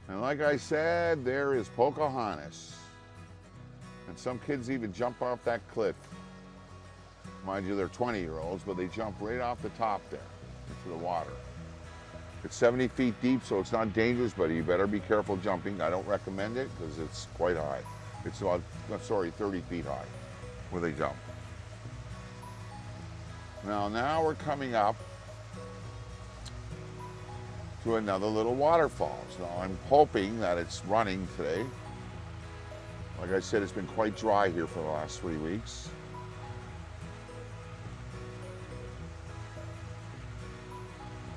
And like I said, there is Pocahontas. And some kids even jump off that cliff. Mind you, they're 20-year-olds, but they jump right off the top there into the water. It's 70 feet deep, so it's not dangerous, but you better be careful jumping. I don't recommend it because it's quite high. It's about, 30 feet high where they jump. Now we're coming up to another little waterfalls. Now I'm hoping that it's running today. Like I said, it's been quite dry here for the last 3 weeks.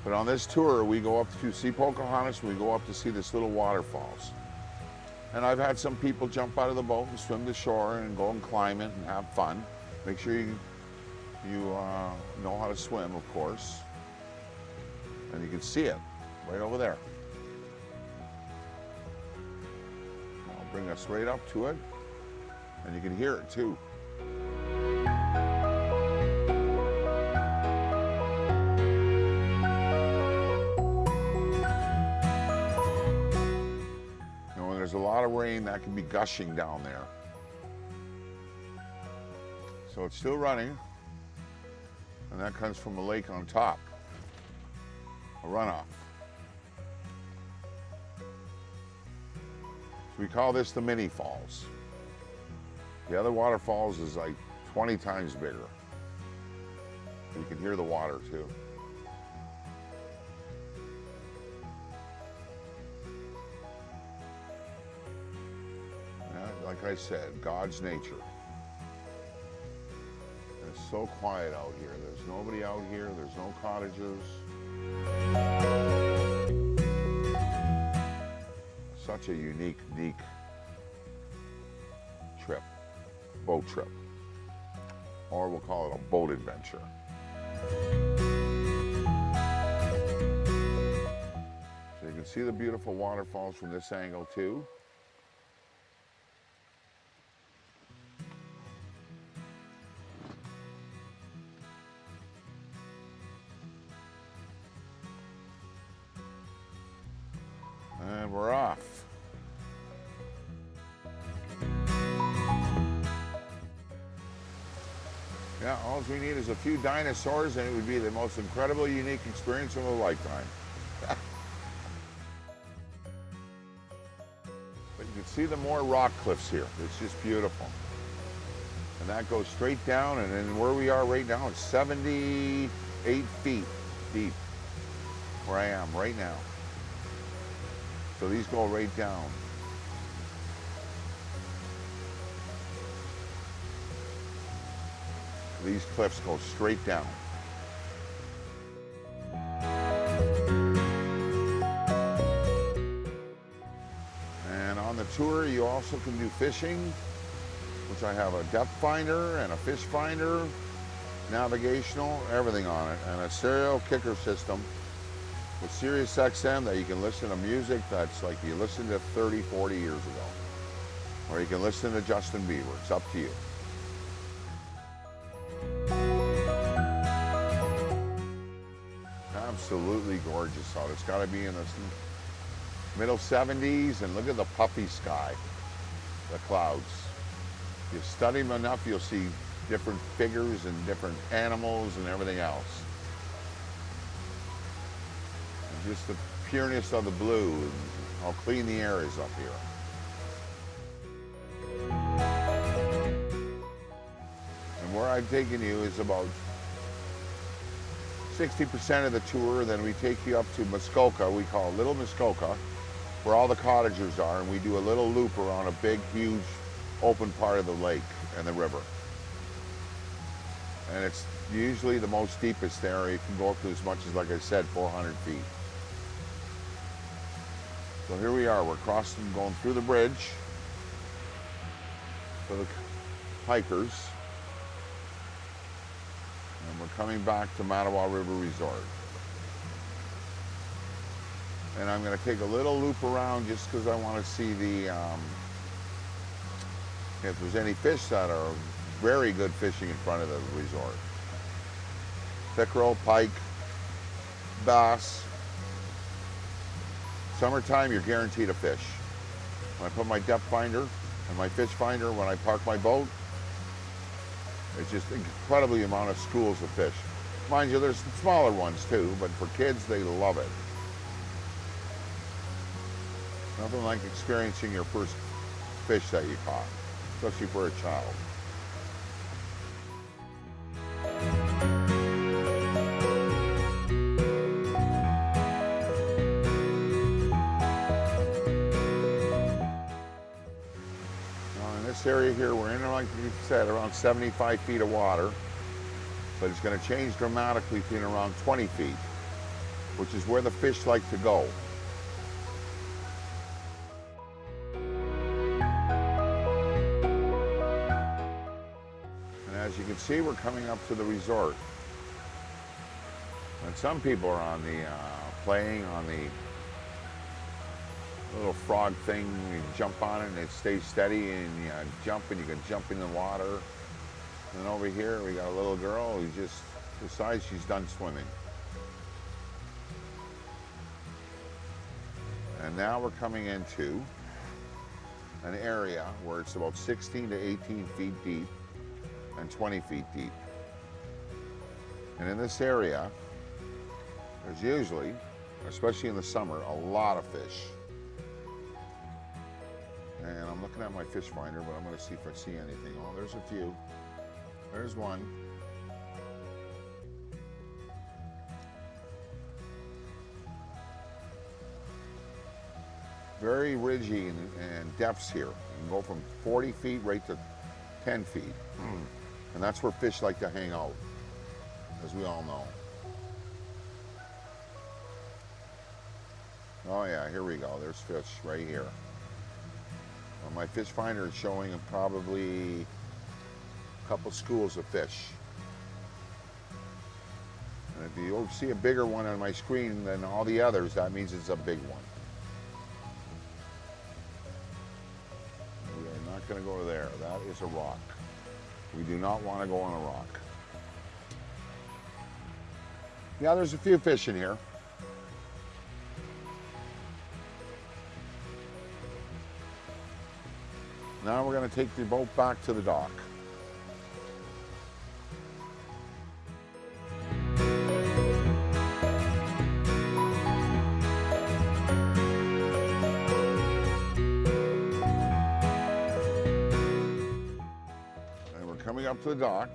But on this tour, we go up to see Pocahontas, and we go up to see this little waterfalls. And I've had some people jump out of the boat and swim the shore and go and climb it and have fun. Make sure you know how to swim, of course. And you can see it right over there. I'll bring us right up to it, and you can hear it too. There's a lot of rain that can be gushing down there. So it's still running, and that comes from a lake on top, a runoff. So we call this the mini falls. The other waterfalls is like 20 times bigger. You can hear the water too. Like I said, God's nature. It's so quiet out here. There's nobody out here. There's no cottages. Such a unique trip, boat trip. Or we'll call it a boat adventure. So you can see the beautiful waterfalls from this angle too. And we're off. Yeah, all we need is a few dinosaurs and it would be the most incredible, unique experience of a lifetime. But you can see the more rock cliffs here. It's just beautiful. And that goes straight down, and then where we are right now, it's 78 feet deep, where I am right now. So these go right down. These cliffs go straight down. And on the tour, you also can do fishing, which I have a depth finder and a fish finder, navigational, everything on it, and a stereo kicker system with Sirius XM that you can listen to music that's like you listened to 30, 40 years ago. Or you can listen to Justin Bieber. It's up to you. Absolutely gorgeous out. It's got to be in the middle 70s, and look at the puffy sky, the clouds. If you study them enough, you'll see different figures and different animals and everything else. Just the pureness of the blue and how clean the air is up here. And where I've taken you is about 60% of the tour. Then we take you up to Muskoka, we call it Little Muskoka, where all the cottagers are, and we do a little loop around a big, huge, open part of the lake and the river. And it's usually the most steepest there. You can go up to as much as, like I said, 400 feet. So here we are, we're crossing, going through the bridge for the hikers. And we're coming back to Mattawa River Resort. And I'm going to take a little loop around just because I want to see the, if there's any fish that are very good fishing in front of the resort. Pickerel, pike, bass. Summertime, you're guaranteed a fish. When I put my depth finder and my fish finder when I park my boat, it's just incredibly amount of schools of fish. Mind you, there's smaller ones too, but for kids, they love it. Nothing like experiencing your first fish that you caught, especially for a child. Now in this area here, we're in, like you said, around 75 feet of water, but it's going to change dramatically to around 20 feet, which is where the fish like to go. As you can see, we're coming up to the resort. And some people are on the playing on the little frog thing. You jump on it and it stays steady, and you jump and you can jump in the water. And over here we got a little girl who just decides she's done swimming. And now we're coming into an area where it's about 16 to 18 feet deep and 20 feet deep. And in this area, there's usually, especially in the summer, a lot of fish. And I'm looking at my fish finder, but I'm going to see if I see anything. Oh, there's a few. There's one. Very ridgy and depths here. You can go from 40 feet right to 10 feet. And that's where fish like to hang out, as we all know. Oh yeah, here we go. There's fish right here. Well, my fish finder is showing probably a couple schools of fish. And if you see a bigger one on my screen than all the others, that means it's a big one. We are not going to go there. That is a rock. We do not want to go on a rock. Yeah, there's a few fish in here. Now we're going to take the boat back to the dock. Coming up to the dock.